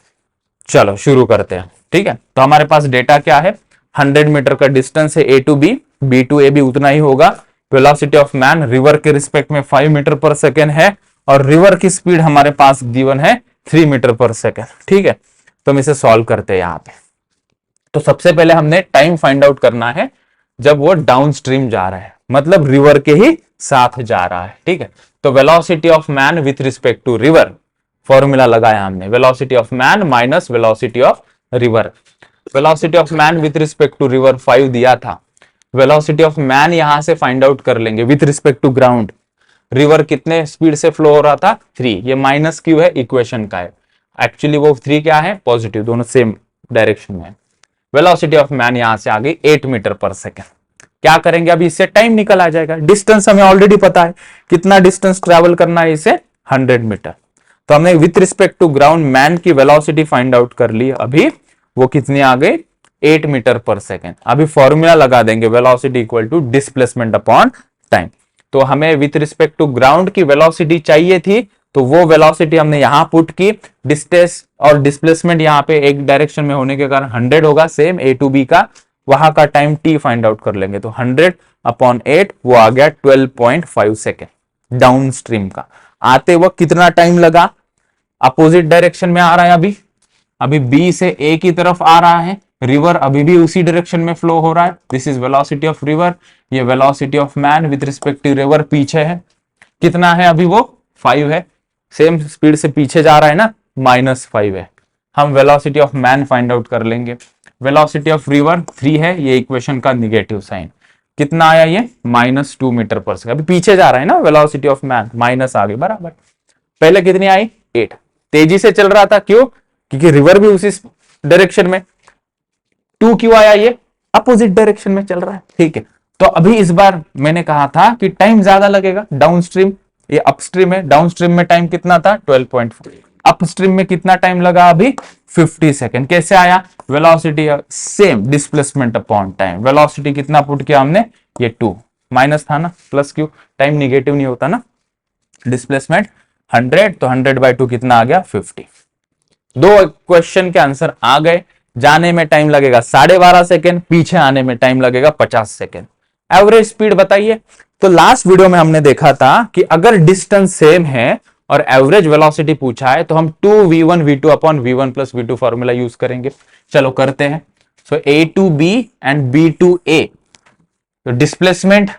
चलो शुरू करते हैं। ठीक है, तो हमारे पास डेटा क्या है 100 मीटर का डिस्टेंस है A to B, B to A भी उतना ही होगा। वेलोसिटी ऑफ मैन रिवर के रिस्पेक्ट में 5 मीटर पर सेकेंड है और रिवर की स्पीड हमारे पास गिवन है 3 मीटर पर सेकेंड। ठीक है, तो हम इसे सॉल्व करते हैं यहां पे। तो सबसे पहले हमने टाइम फाइंड आउट करना है जब वो डाउन स्ट्रीम जा रहा है, मतलब रिवर के ही साथ जा रहा है। ठीक है, तो velocity of man with respect to river formula लगाया हमने, velocity of man minus velocity of river. Velocity of man with respect to river 5 दिया था, वेलोसिटी ऑफ मैन यहां से फाइंड आउट कर लेंगे with respect to ground. River कितने स्पीड से फ्लो हो रहा था 3, ये माइनस क्यू है इक्वेशन का है, एक्चुअली वो 3 क्या है पॉजिटिव, दोनों सेम डायरेक्शन में है। वेलोसिटी ऑफ मैन यहां से आ गई 8 मीटर पर सेकेंड। क्या करेंगे अभी इससे टाइम निकल आ जाएगा, डिस्टेंस हमें ऑलरेडी पता है कितना डिस्टेंस ट्रेवल करना है इसे 100 मीटर। तो हमने with respect to ground man की वेलोसिटी फाइंड आउट कर ली, अभी वो कितनी आ गई 8 मीटर पर सेकेंड। अभी फॉर्मूला लगा देंगे velocity equal to displacement upon time. तो हमें विथ रिस्पेक्ट टू ग्राउंड की वेलोसिटी चाहिए थी, तो वो वेलोसिटी हमने यहां पुट की, डिस्टेंस और डिस्प्लेसमेंट यहाँ पे एक डायरेक्शन में होने के कारण 100 होगा, सेम ए टू बी का, वहां का टाइम t फाइंड आउट कर लेंगे, तो 100/8 वो आ गया 12.5 सेकेंड डाउन स्ट्रीम का। आते वक्त कितना टाइम लगा, अपोजिट डायरेक्शन में आ रहा है, अभी बी से ए की तरफ आ रहा है, रिवर अभी भी उसी डायरेक्शन में फ्लो हो रहा है, this is velocity of river, ये velocity of man with respect to river पीछे है, कितना है अभी वो 5 है, सेम स्पीड से पीछे जा रहा है ना, -5 है। हम velocity of man find out कर लेंगे, वेलोसिटी ऑफ रिवर 3 है, ये इक्वेशन का निगेटिव साइन, कितना आया ये -2 मीटर पर सेकंड, अभी पीछे जा रहा है ना, वेलोसिटी ऑफ मैन माइनस आगे बराबर, पहले कितनी आई 8, तेजी से चल रहा था, क्यों, क्योंकि रिवर भी उसी डायरेक्शन में, 2 क्यों आया, ये अपोजिट डायरेक्शन में चल रहा है, ठीक है। तो अभी इस बार मैंने कहा था कि टाइम ज्यादा लगेगा, डाउनस्ट्रीम, ये अपस्ट्रीम है, डाउनस्ट्रीम में टाइम कितना था 12.4, अपस्ट्रीम में कितना टाइम लगा अभी 50 सेकेंड, कैसे आया, velocity same displacement upon time, velocity कितना पुट किया हमने, ये 2, माइनस था ना, प्लस क्यों, टाइम निगेटिव नहीं होता ना, डिस्प्लेसमेंट 100, तो 100/2 कितना आ गया 50। दो क्वेश्चन के आंसर आ गए, जाने में टाइम लगेगा 12.5 सेकेंड, पीछे आने में टाइम लगेगा 50 सेकेंड। एवरेज स्पीड बताइए, तो लास्ट वीडियो में हमने देखा था कि अगर डिस्टेंस सेम है और एवरेज वेलोसिटी पूछा है तो हम 2v1v2/v1 + v2 फॉर्मूला यूज करेंगे, चलो करते हैं। सो a to b and b to a, तो डिस्प्लेसमेंट,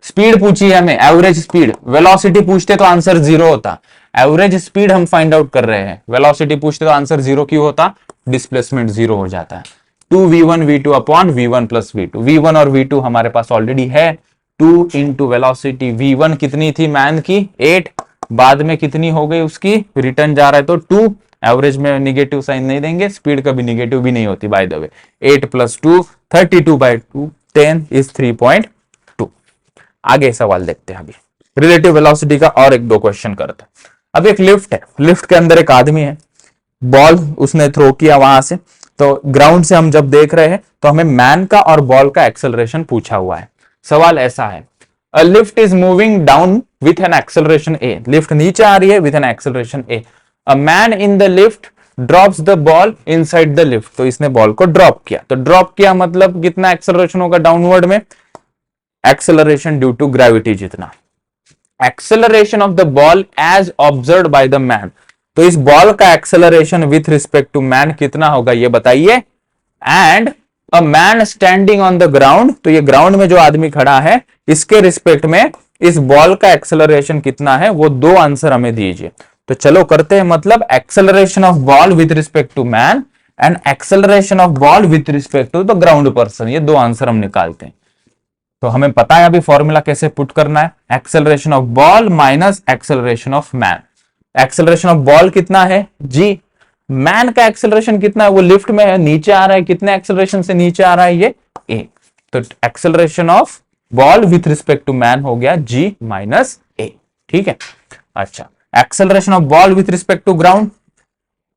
स्पीड पूछी है हमें, एवरेज स्पीड, वेलोसिटी पूछते तो आंसर 0 होता, एवरेज स्पीड हम फाइंड आउट कर रहे हैं, वेलोसिटी पूछते तो आंसर 0 क्यों होता, डिस्प्लेसमेंट 0 हो जाता है। 2v1v2/v1 + v2, v1 और v2 हमारे पास ऑलरेडी है, 2 इंटू वेलोसिटी, v1 कितनी थी मैन की 8, बाद में कितनी हो गई उसकी, रिटर्न जा रहा है तो 2, एवरेज में निगेटिव साइन नहीं देंगे, स्पीड कभी निगेटिव भी नहीं होती बाय द वे, 8 + 2 32/2, 10 इज 3.2। आगे सवाल देखते हैं, अभी रिलेटिव वेलोसिटी का और एक दो क्वेश्चन करते हैं। अब एक लिफ्ट है, लिफ्ट के अंदर एक आदमी है, बॉल उसने थ्रो किया वहां से, तो ग्राउंड से हम जब देख रहे हैं तो हमें मैन का और बॉल का एक्सेलरेशन पूछा हुआ है। सवाल ऐसा है, a lift is moving down with an acceleration A, lift नीचे आ रही है with an acceleration A, a man in the lift drops the ball inside the lift, तो इसने बॉल को ड्रॉप किया, तो ड्रॉप किया मतलब कितना एक्सेलरेशन होगा डाउनवर्ड में, एक्सेलरेशन ड्यू टू ग्रेविटी जितना, acceleration of the ball as observed by the man, तो इस बॉल का acceleration with respect to man कितना होगा ये बताइए, and a man standing on the ground, तो ये ग्राउंड में जो आदमी खड़ा है इसके रिस्पेक्ट में इस बॉल का एक्सेलरेशन कितना है, वो दो आंसर हमें दीजिए। तो चलो करते हैं, मतलब acceleration of ball with respect to man and acceleration of ball with respect to the ground person, ये दो आंसर हम निकालते हैं। तो हमें पता है अभी फॉर्मूला कैसे पुट करना है, acceleration of ball minus acceleration of man, acceleration of ball कितना है जी, मैन का एक्सेलरेशन कितना है, वो लिफ्ट में है, नीचे आ रहा है, कितने एक्सेलरेशन से नीचे आ रहा है ये ए, तो acceleration of ball with respect to man हो गया g माइनस ए, ठीक है। अच्छा, acceleration of ball with respect to ground,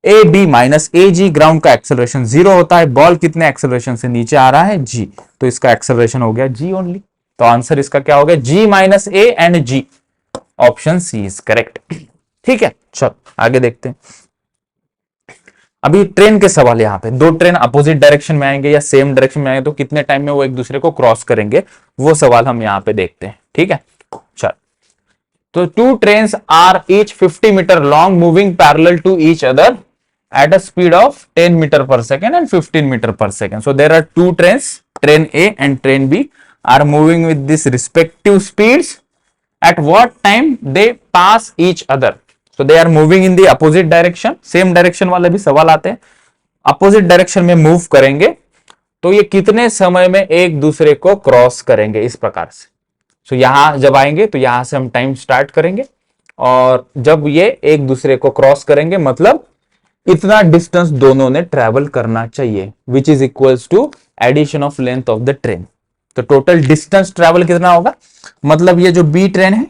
A B minus A G, ground का एक्सेलरेशन 0 होता है, बॉल कितने एक्सेलरेशन से नीचे आ रहा है g, तो इसका एक्सेलरेशन हो गया g ओनली, तो आंसर इसका क्या हो गया g minus A and g, option C is correct, ठीक है। चलो आगे देखते हैं, अभी ट्रेन के सवाल, यहाँ पे दो ट्रेन अपोजिट डायरेक्शन में आएंगे या सेम डायरेक्शन में आएंगे तो कितने टाइम में वो एक दूसरे को क्रॉस करेंगे, वो सवाल हम यहाँ पे देखते हैं, ठीक है। चल, तो two trains are each 50 metre long moving parallel to each other at a speed of 10 meter per second and 15 meter per second. So there are two trains, train A and train B are moving with these respective speeds. At what time they pass each other? So they are moving in the opposite direction. Same direction वाले भी सवाल आते हैं, opposite direction में move करेंगे तो ये कितने समय में एक दूसरे को क्रॉस करेंगे, इस प्रकार से। So यहां जब आएंगे तो यहां से हम टाइम स्टार्ट करेंगे और जब ये एक दूसरे को क्रॉस करेंगे मतलब इतना डिस्टेंस दोनों ने ट्रेवल करना चाहिए, which is equals to addition of length of the train. तो टोटल डिस्टेंस ट्रेवल कितना होगा, मतलब ये जो बी ट्रेन है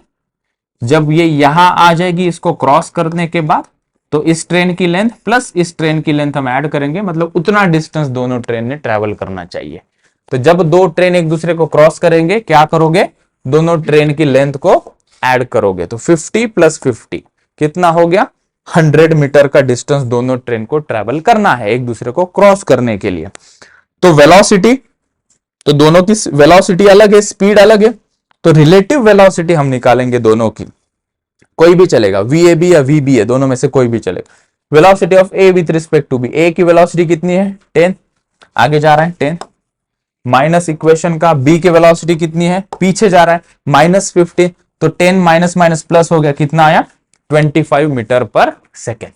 जब ये यहां आ जाएगी इसको क्रॉस करने के बाद, तो इस ट्रेन की लेंथ प्लस इस ट्रेन की लेंथ हम ऐड करेंगे, मतलब उतना डिस्टेंस दोनों ट्रेन ने ट्रेवल करना चाहिए। तो जब दो ट्रेन एक दूसरे को क्रॉस करेंगे क्या करोगे, दोनों ट्रेन की लेंथ को ऐड करोगे, तो 50 + 50 कितना हो गया, 100 मीटर का डिस्टेंस दोनों ट्रेन को ट्रेवल करना है एक दूसरे को क्रॉस करने के लिए। तो वेलोसिटी, तो दोनों की वेलोसिटी अलग है, स्पीड अलग है, तो रिलेटिव वेलोसिटी हम निकालेंगे दोनों की, कोई भी चलेगा, VAB या VBA दोनों में से कोई भी चलेगा। Velocity of A with respect to B, A की वेलोसिटी कितनी है 10, आगे जा रहा है 10, माइनस इक्वेशन का B की वेलोसिटी कितनी है, पीछे जा रहा है -50, तो 10 माइनस माइनस प्लस हो गया, कितना आया 25 मीटर पर सेकेंड।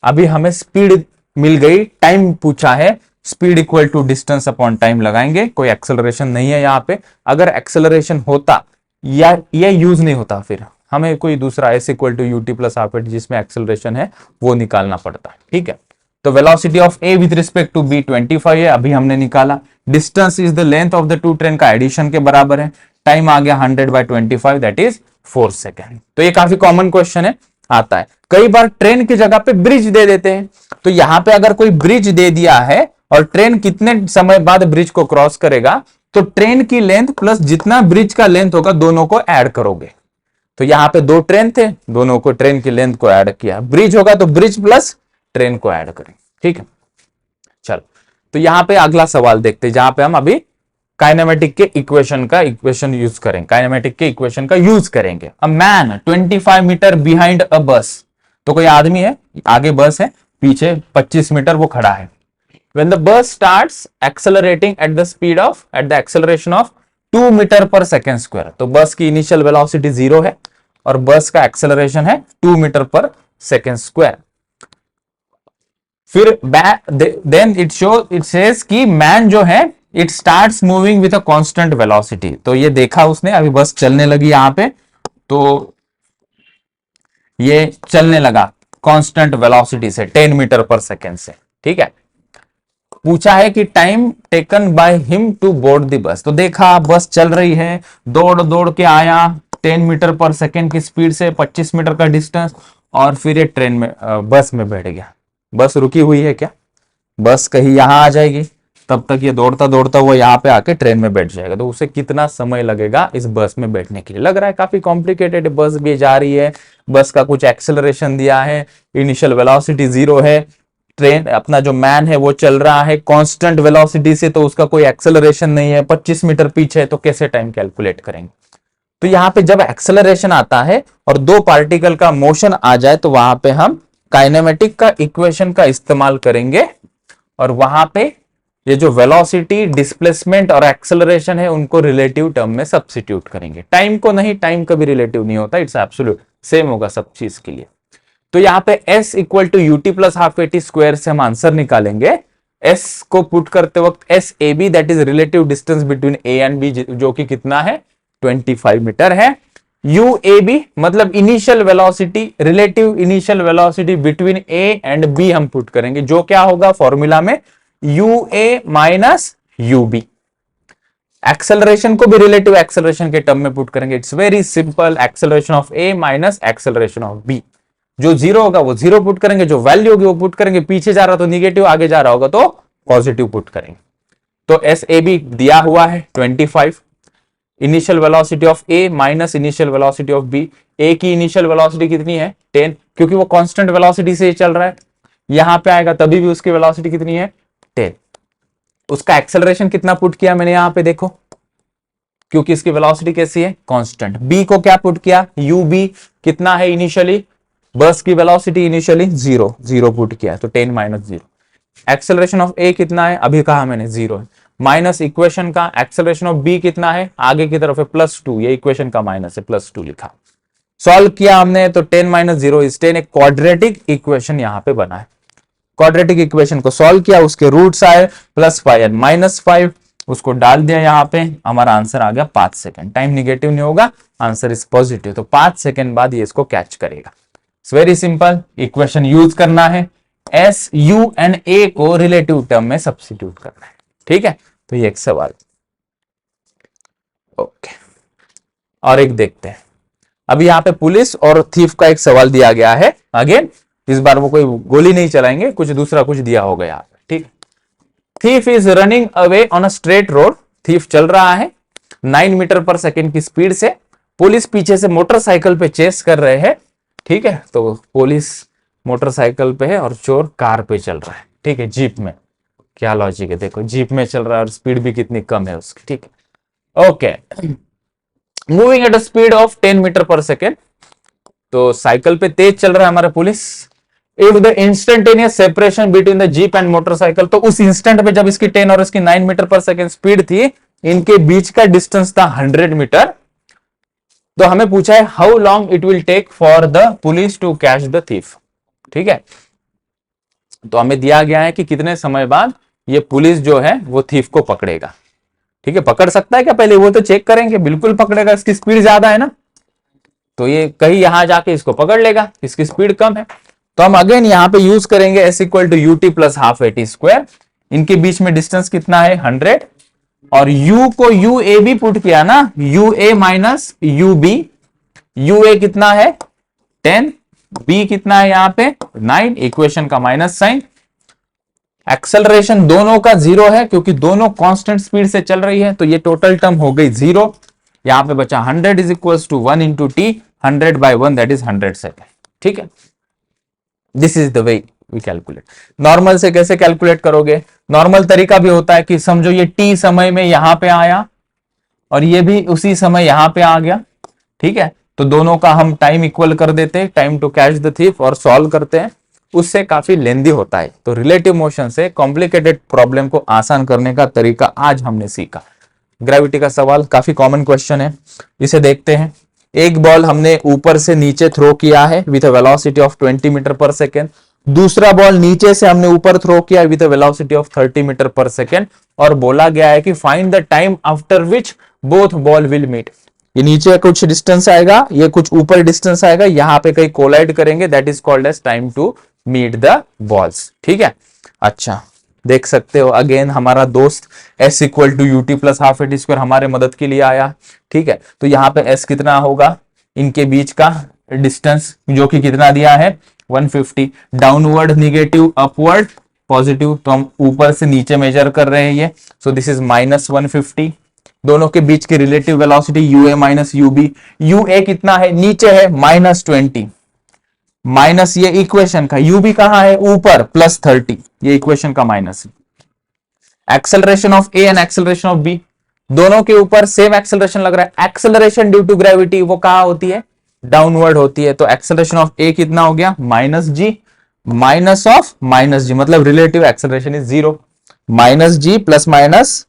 अभी हमें स्पीड मिल गई, टाइम पूछा है, speed equal to distance upon time लगाएंगे, कोई एक्सेलरेशन नहीं है यहां पे। अगर एक्सेलरेशन होता या ये यूज नहीं होता, फिर हमें कोई दूसरा S equal to UT plus half at जिसमें एक्सेलरेशन है वो निकालना पड़ता, ठीक है। तो velocity of A with respect to B 25 है, अभी हमने निकाला। Distance is the length of the two train का एडिशन के बराबर है। टाइम आ गया 100/25 दैट इज 4 सेकेंड। तो ये काफी कॉमन क्वेश्चन है, आता है। कई बार ट्रेन की जगह पे ब्रिज दे देते हैं, तो यहां पे अगर कोई ब्रिज दे दिया है और ट्रेन कितने समय बाद ब्रिज को क्रॉस करेगा, तो ट्रेन की लेंथ प्लस जितना ब्रिज का लेंथ होगा दोनों को ऐड करोगे। तो यहां पे दो ट्रेन थे, दोनों को ट्रेन की लेंथ को ऐड किया, ब्रिज होगा तो ब्रिज प्लस ट्रेन को ऐड करें, ठीक है। चलो, तो यहां पे अगला सवाल देखते हैं, जहां पे हम अभी काइनेमेटिक के इक्वेशन यूज करें, काइनेमेटिक के इक्वेशन का यूज करेंगे। A man 25 metre behind a bus, तो कोई आदमी है, आगे बस है, पीछे 25 मीटर वो खड़ा है। When the bus starts accelerating at the acceleration of 2 metre पर सेकेंड स्क्वायर, तो बस की इनिशियल वेलोसिटी 0 है और बस का एक्सेलरेशन है 2 मीटर पर सेकेंड स्क्वायर। फिर देन इट सेज कि मैन जो है it starts moving with a constant velocity, तो ये देखा उसने, अभी बस चलने लगी यहां पे, तो ये चलने लगा कांस्टेंट वेलोसिटी से 10 मीटर पर सेकेंड से, ठीक है। पूछा है कि time taken by him to board the bus, तो देखा बस चल रही है, दौड़ दौड़ के आया 10 मीटर पर सेकेंड की स्पीड से, 25 मीटर का डिस्टेंस, और फिर ये ट्रेन में बस में बैठ गया। बस रुकी हुई है क्या, बस कहीं यहां आ जाएगी, तब तक ये दौड़ता दौड़ता वो यहाँ पे आके ट्रेन में बैठ जाएगा, तो उसे कितना समय लगेगा इस बस में बैठने के लिए। लग रहा है काफी कॉम्प्लिकेटेड, बस भी जा रही है, बस का कुछ एक्सेलरेशन दिया है, इनिशियल वेलोसिटी 0 है, ट्रेन अपना जो मैन है वो चल रहा है कांस्टेंट वेलोसिटी से, तो उसका कोई एक्सेलरेशन नहीं है, 25 मीटर पीछे है, तो कैसे टाइम कैलकुलेट करेंगे। तो यहाँ पे जब एक्सेलरेशन आता है और दो पार्टिकल का मोशन आ जाए, तो वहां पे हम काइनेमेटिक का इक्वेशन का इस्तेमाल करेंगे, और वहां पे ये जो वेलोसिटी, डिस्प्लेसमेंट और एक्सेलरेशन है उनको रिलेटिव टर्म में सब्स्टिट्यूट करेंगे। टाइम को नहीं, टाइम कभी रिलेटिव नहीं होता, इट्स एब्सोल्यूट सेम होगा सब चीज के लिए। तो यहाँ पे S equal to UT plus half AT square से हम आंसर निकालेंगे। S को पुट करते वक्त SAB that is relative distance between A and B, जो कि कितना है 25 मीटर है। UAB मतलब initial velocity, relative initial velocity between A and B हम पुट करेंगे, जो क्या होगा फॉर्मूला में UA माइनस UB। एक्सेलरेशन को भी रिलेटिव एक्सेलरेशन के टर्म में पुट करेंगे, it's very simple, acceleration of A minus acceleration of B। जो 0 होगा वो 0 पुट करेंगे, जो वैल्यू होगी वो पुट करेंगे, पीछे जा रहा तो निगेटिव, आगे जा रहा होगा तो पॉजिटिव पुट करेंगे। तो SAB दिया हुआ है 25, initial velocity of A minus initial velocity of B। A की इनिशियल वेलोसिटी कितनी है 10, क्योंकि वो कांस्टेंट वेलोसिटी से चल रहा है, यहां पे आएगा तभी भी उसकी वेलोसिटी कितनी है 10। उसका एक्सेलरेशन कितना पुट किया मैंने यहां पे देखो, क्योंकि इसकी वेलोसिटी कैसी है कांस्टेंट। B को क्या पुट किया UB कितना है इनिशियली, बस की वेलोसिटी इनिशियली 0 पुट किया, तो 10 माइनस 0। एक्सेलरेशन ऑफ A कितना है, अभी कहा मैंने 0 है, माइनस इक्वेशन का एक्सेलरेशन ऑफ B कितना है, आगे की तरफ है +2, ये इक्वेशन का माइनस है, +2 लिखा। सॉल्व किया हमने तो 10 माइनस 0 इज 10, एक क्वाड्रेटिक इक्वेशन यहां पे बना है। क्वाड्रेटिक इक्वेशन को सॉल्व किया, उसके रूट्स आए +5 एंड -5, उसको डाल दिया यहाँ पे, हमारा आंसर आ गया 5 सेकेंड। टाइम निगेटिव नहीं होगा, आंसर इज पॉजिटिव, तो 5 सेकेंड बाद ये इसको कैच करेगा। It's very simple, equation use करना है, S U एंड A को रिलेटिव टर्म में सब्स्टिट्यूट करना है, ठीक है। तो ये एक सवाल, ओके। और एक देखते हैं, अभी यहाँ पे पुलिस और थीफ का एक सवाल दिया गया है। अगेन इस बार वो कोई गोली नहीं चलाएंगे, कुछ दूसरा कुछ दिया होगा यहाँ पे, ठीक। Thief is running away on a straight road, thief चल रहा है 9 मीटर पर सेकेंड की स्पीड से, पुलिस पीछे से मोटरसाइकिल पे चेस कर रहे हैं ठीक है। तो पुलिस मोटरसाइकिल पे है और चोर कार पे चल रहा है, ठीक है, जीप में। क्या लॉजिक है, देखो जीप में चल रहा है और स्पीड भी कितनी कम है उसकी, ठीक है। Okay, moving at a speed of 10 metre पर सेकेंड। तो साइकिल पे तेज चल रहा है हमारा police. If the instantaneous separation between the jeep and motorcycle, तो उस इंस्टेंट पे जब इसकी 10 और इसकी 9 मीटर पर सेकेंड स्पीड थी, इनके बीच का डिस्टेंस था 100 मीटर। तो हमें पूछा है how long it will take for the police to catch the thief, ठीक है। तो हमें दिया गया है कि कितने समय बाद ये पुलिस जो है वो थीफ को पकड़ेगा, ठीक है। पकड़ सकता है क्या, पहले वो तो चेक करेंगे, बिल्कुल पकड़ेगा, इसकी स्पीड ज्यादा है ना, तो ये कहीं यहां जाके इसको पकड़ लेगा, इसकी स्पीड कम है। तो हम अगेन यहां पे यूज करेंगे S equal to UT plus half AT square. इनके बीच में डिस्टेंस कितना है 100, और u को यू ए भी पुट किया ना, U A minus U B. U A कितना है 10, b कितना है यहां पे 9, इक्वेशन का माइनस साइन। एक्सेलरेशन दोनों का 0 है क्योंकि दोनों कांस्टेंट स्पीड से चल रही है, तो ये टोटल टर्म हो गई 0। यहां पे बचा 100 is equal to 1 into T, 100 by 1 that is 100 second, ठीक है। This is the way we calculate. Normal से कैसे कैलकुलेट करोगे, नॉर्मल तरीका भी होता है कि समझो ये टी समय में यहां पे आया और ये भी उसी समय यहां पे आ गया, ठीक है। तो दोनों का हम टाइम इक्वल कर देते हैं, time to catch the thief, और सॉल्व करते हैं, उससे काफी लेंदी होता है। तो रिलेटिव मोशन से कॉम्प्लिकेटेड प्रॉब्लम को आसान करने का तरीका आज हमने सीखा। ग्रेविटी का सवाल काफी कॉमन क्वेश्चन है, इसे देखते हैं। एक बॉल हमने ऊपर से नीचे थ्रो किया है with a velocity of 20 metre पर सेकेंड। दूसरा बॉल नीचे से हमने ऊपर थ्रो किया है with a velocity of 30 metre पर सेकेंड, और बोला गया है कि find the time after which both ball will meet. ये नीचे कुछ डिस्टेंस आएगा, ये कुछ ऊपर डिस्टेंस आएगा, यहां पे कहीं कोलाइड करेंगे, that is called as time to meet the balls, ठीक है। अच्छा, देख सकते हो अगेन हमारा दोस्त s equal to UT plus half AT square हमारे मदद के लिए आया, ठीक है। तो यहाँ पे s कितना होगा, इनके बीच का डिस्टेंस जो कि कितना दिया है 150, डाउनवर्ड निगेटिव, अपवर्ड पॉजिटिव, तो हम ऊपर से नीचे मेजर कर रहे हैं ये, सो दिस इज माइनस 150। दोनों के बीच की relative velocity U A minus U B. U A कितना है, नीचे है -20, माइनस ये इक्वेशन का, यू बी कहां है ऊपर +30, ये इक्वेशन का माइनस है। Acceleration of A and acceleration of B, दोनों के ऊपर सेम एक्सेलरेशन लग रहा है। एक्सेलरेशन ड्यू टू ग्रेविटी वो कहां होती है, डाउनवर्ड होती है। तो एक्सेलरेशन ऑफ ए कितना हो गया -g, माइनस ऑफ -g, मतलब relative acceleration is 0। -g plus minus,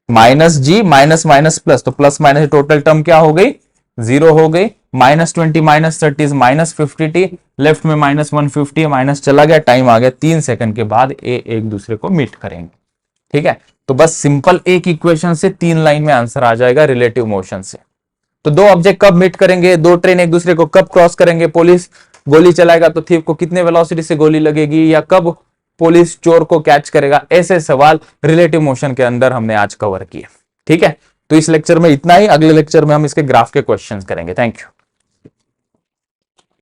-g minus minus plus, तो प्लस माइनस टोटल टर्म क्या हो गई 0 हो गई। -20 -30 इज -50t, लेफ्ट में -150, माइनस चला गया, टाइम आ गया 3 सेकंड के बाद ए एक दूसरे को मीट करेंगे, ठीक है। तो बस सिंपल एक इक्वेशन से 3 लाइन में आंसर आ जाएगा रिलेटिव मोशन से। तो दो ऑब्जेक्ट कब मीट करेंगे, दो ट्रेन एक दूसरे को कब क्रॉस करेंगे, पुलिस गोली चलाएगा तो थीफ को कितने वेलोसिटी से गोली लगेगी, या कब पुलिस चोर को कैच करेगा, ऐसे सवाल रिलेटिव मोशन के अंदर हमने आज कवर किए, ठीक है। तो इस लेक्चर में इतना ही, अगले लेक्चर में हम इसके ग्राफ के क्वेश्चंस करेंगे। Thank you.